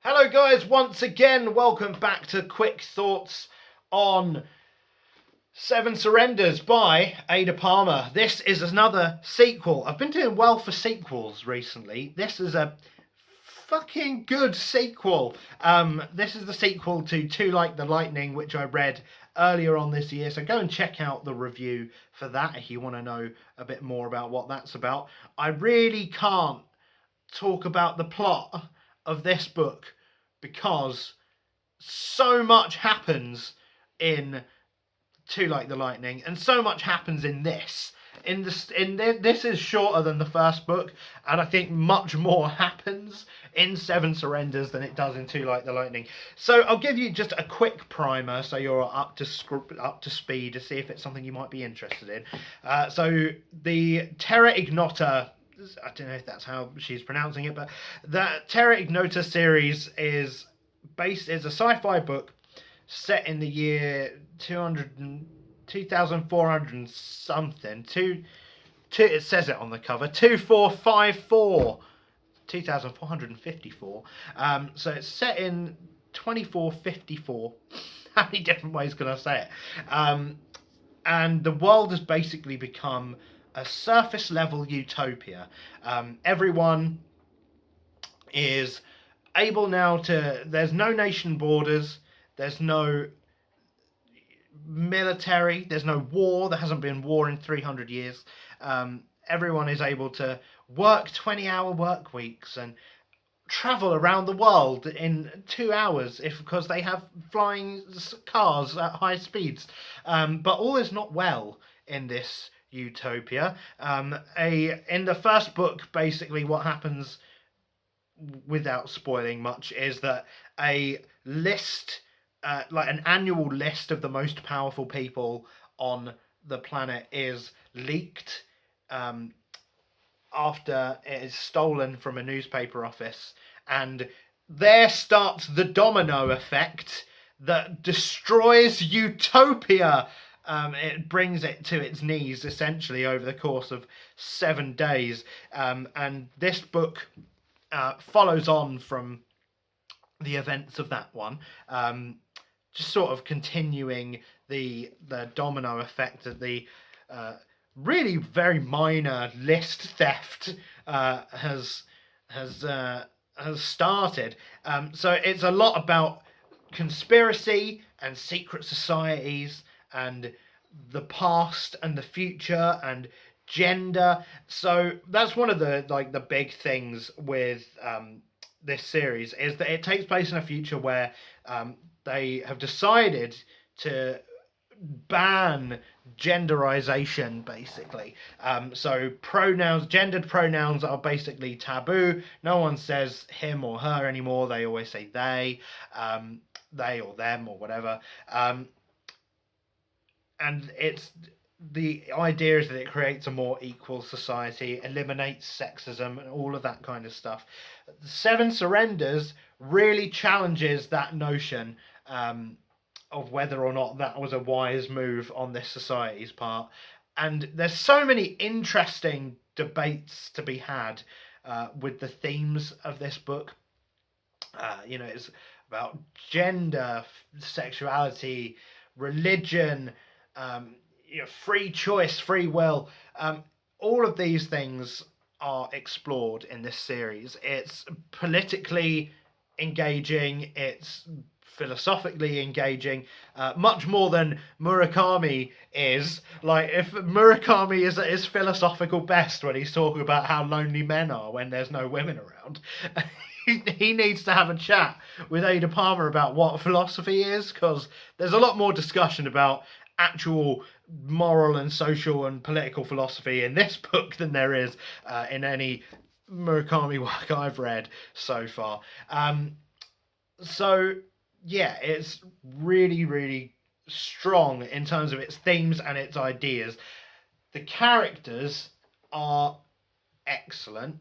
Hello guys, once again, welcome back to Quick Thoughts on Seven Surrenders by Ada Palmer. This is another sequel. I've been doing well for sequels recently. This is a fucking good sequel. This is the sequel to Too Like the Lightning, which I read earlier on this year, so go and check out the review for that if you want to know a bit more about what that's about. I really can't talk about the plot of this book because so much happens in Too Like the Lightning, and so much happens in this. This is shorter than the first book, and I think much more happens in Seven Surrenders than it does in Too Like the Lightning. So I'll give you just a quick primer, so you're up to speed to see if it's something you might be interested in. So the Terra Ignota. I don't know if that's how she's pronouncing it, but the Terra Ignota series is a sci-fi book set in the year 2400 and something. It says it on the cover, 2454, 2454. So it's set in 2454. How many different ways can I say it? And the world has basically become a surface level utopia. Everyone is able now to. There's no nation borders. There's no military. There's no war. There hasn't been war in 300 years. Everyone is able to work 20-hour work weeks and travel around the world in 2 hours because they have flying cars at high speeds. But all is not well in this utopia. In the first book, basically what happens, without spoiling much, is that a list, like an annual list of the most powerful people on the planet, is leaked after it is stolen from a newspaper office, and there starts the domino effect that destroys utopia. It brings it to its knees essentially over the course of 7 days, and this book follows on from the events of that one, just sort of continuing the domino effect of the really very minor list theft has started. So it's a lot about conspiracy and secret societies and the past and the future and gender. So that's one of the big things with this series, is that it takes place in a future where they have decided to ban genderization, basically. So gendered pronouns are basically taboo. No one says him or her anymore. They always say they or them or whatever. And the idea is that it creates a more equal society, eliminates sexism and all of that kind of stuff. Seven Surrenders really challenges that notion of whether or not that was a wise move on this society's part. And there's so many interesting debates to be had with the themes of this book. It's about gender, sexuality, religion, free choice, free will. All of these things are explored in this series. It's politically engaging. It's philosophically engaging, much more than Murakami is. Like, if Murakami is philosophical best when he's talking about how lonely men are when there's no women around, he needs to have a chat with Ada Palmer about what philosophy is, because there's a lot more discussion about actual moral and social and political philosophy in this book than there is in any Murakami work I've read so far. So yeah, it's really, really strong in terms of its themes and its ideas. The characters are excellent.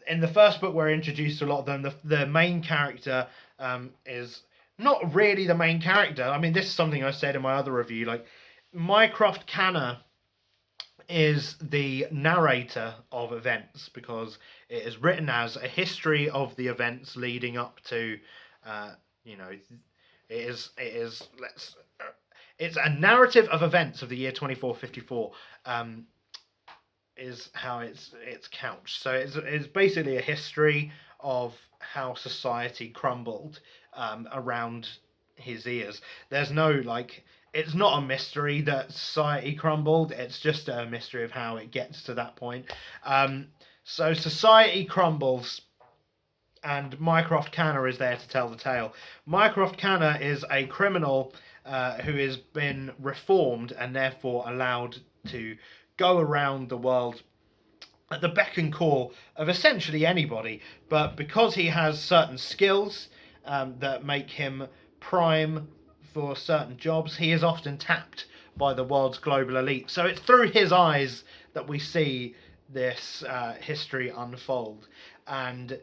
In the first book, we're introduced to a lot of them. The main character is not really the main character. I mean, this is something I said in my other review. Like, Mycroft Canna is the narrator of events, because it is written as a history of the events leading up to, you know, it's a narrative of events of the year 2454. Is how it's couched. So it's basically a history of how society crumbled around his ears. There's no like, it's not a mystery that society crumbled. It's just a mystery of how it gets to that point. So society crumbles, and Mycroft Canna is there to tell the tale. Mycroft Canna is a criminal who has been reformed and therefore allowed to go around the world at the beck and call of essentially anybody. But because he has certain skills that make him prime for certain jobs, he is often tapped by the world's global elite. So it's through his eyes that we see this history unfold. And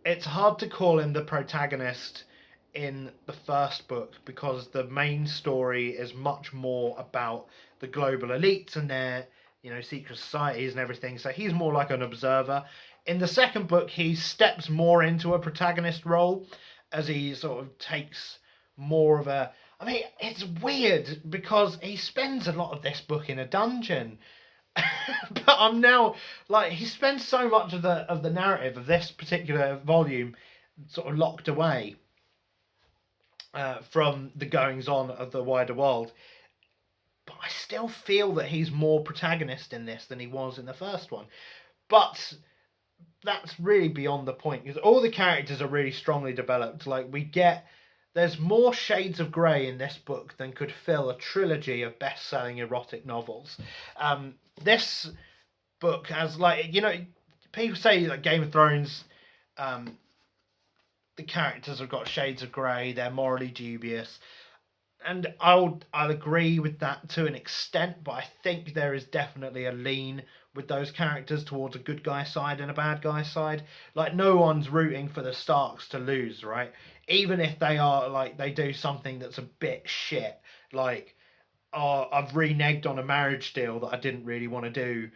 it's hard to call him the protagonist in the first book, because the main story is much more about the global elites and their, you know, secret societies and everything. So he's more like an observer. In the second book, he steps more into a protagonist role as he sort of takes more of a... I mean, it's weird because he spends a lot of this book in a dungeon. But I'm now like, he spends so much of the narrative of this particular volume sort of locked away from the goings on of the wider world. But I still feel that he's more protagonist in this than he was in the first one. But that's really beyond the point, because all the characters are really strongly developed. Like, there's more shades of grey in this book than could fill a trilogy of best-selling erotic novels. This book has, like, you know, people say like Game of Thrones, the characters have got shades of grey, they're morally dubious. And I'll agree with that to an extent, but I think there is definitely a lean with those characters towards a good guy side and a bad guy side. Like, no one's rooting for the Starks to lose, right? Even if they are, like, they do something that's a bit shit. Like, oh, I've reneged on a marriage deal that I didn't really want to do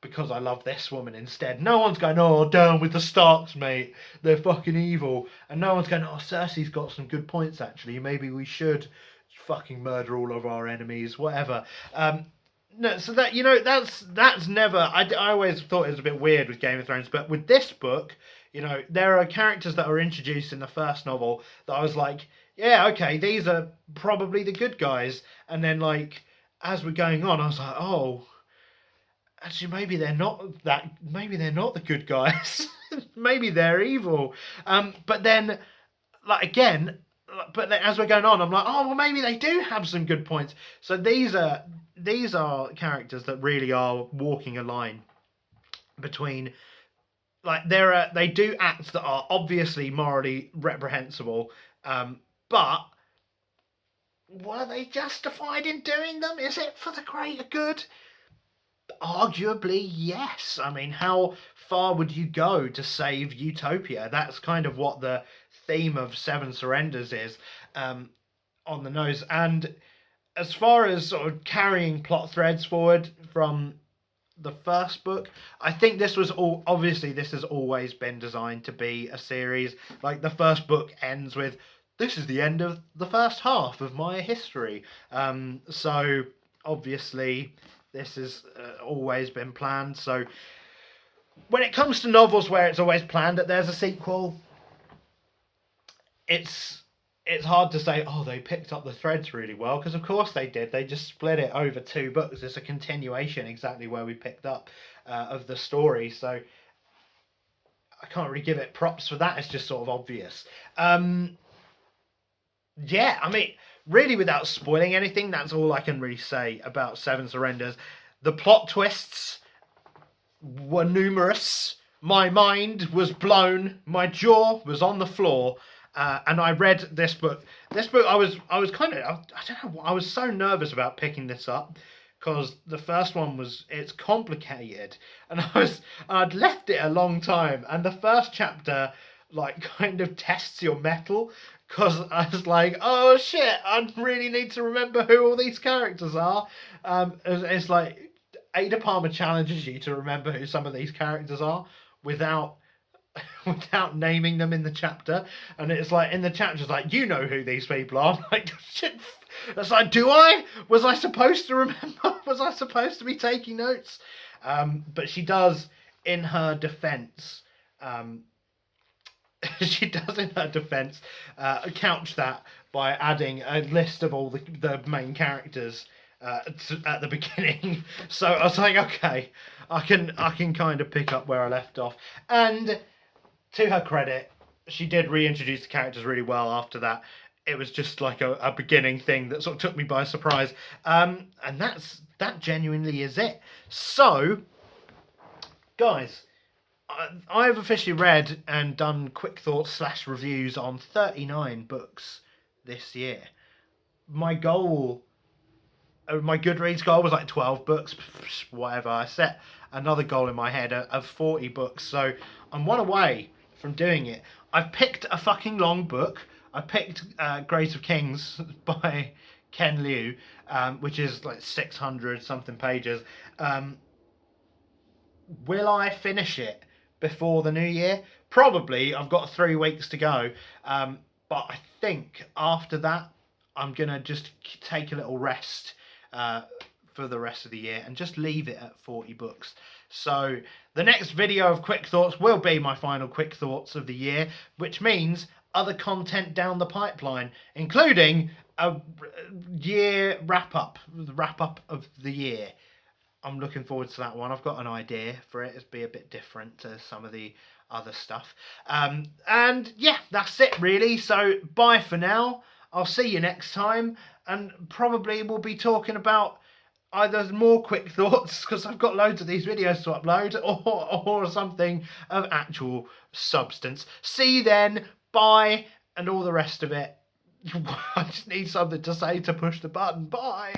because I love this woman instead. No one's going, oh, down with the Starks, mate. They're fucking evil. And no one's going, oh, Cersei's got some good points, actually. Maybe we should fucking murder all of our enemies, whatever. No, so that, you know, that's never... I always thought it was a bit weird with Game of Thrones, but with this book, you know, there are characters that are introduced in the first novel that I was like, yeah, okay, these are probably the good guys. And then, like, as we're going on, I was like, oh... actually, maybe they're not the good guys. Maybe they're evil. But then, like, again, but then as we're going on, I'm like, oh, well, maybe they do have some good points. So these are characters that really are walking a line between, like, they do acts that are obviously morally reprehensible, but were they justified in doing them? Is it for the greater good? Arguably, yes. I mean, how far would you go to save Utopia? That's kind of what the theme of Seven Surrenders is, on the nose. And as far as sort of carrying plot threads forward from the first book, I think this was all... obviously, this has always been designed to be a series. Like, the first book ends with, this is the end of the first half of my history. So, obviously... this has always been planned. So when it comes to novels where it's always planned that there's a sequel, it's hard to say, oh, they picked up the threads really well, because of course they did. They just split it over 2 books. It's a continuation exactly where we picked up of the story. So I can't really give it props for that. It's just sort of obvious. Yeah, I mean... really, without spoiling anything, that's all I can really say about Seven Surrenders. The plot twists were numerous. My mind was blown. My jaw was on the floor. And I read this book. This book, I was kind of... I don't know. I was so nervous about picking this up, because the first one it's complicated. And I'd left it a long time. And the first chapter, like, kind of tests your mettle. Because I was like, oh shit, I really need to remember who all these characters are. It's like, Ada Palmer challenges you to remember who some of these characters are without without naming them in the chapter, and it's like in the chapter, it's like, you know who these people are. I'm like, shit. It's like, do I? Was I supposed to remember? Was I supposed to be taking notes? But she does, in her defence, couch that by adding a list of all the main characters at the beginning. So I was like, okay, I can kind of pick up where I left off. And to her credit, she did reintroduce the characters really well after that. It was just like a beginning thing that sort of took me by surprise. And that genuinely is it. So, guys, I've officially read and done quick thoughts / reviews on 39 books this year. My goal, my Goodreads goal was like 12 books, whatever. I set another goal in my head of 40 books. So I'm one away from doing it. I've picked a fucking long book. I picked Grace of Kings by Ken Liu, which is like 600 something pages. Will I finish it before the new year? Probably. I've got 3 weeks to go. But I think after that, I'm going to just take a little rest for the rest of the year and just leave it at 40 books. So the next video of Quick Thoughts will be my final Quick Thoughts of the year, which means other content down the pipeline, including a year wrap-up of the year. I'm looking forward to that one. I've got an idea for it. It'll be a bit different to some of the other stuff. And yeah, that's it really. So bye for now. I'll see you next time. And probably we'll be talking about either more quick thoughts, because I've got loads of these videos to upload, or something of actual substance. See you then. Bye. And all the rest of it. I just need something to say to push the button. Bye.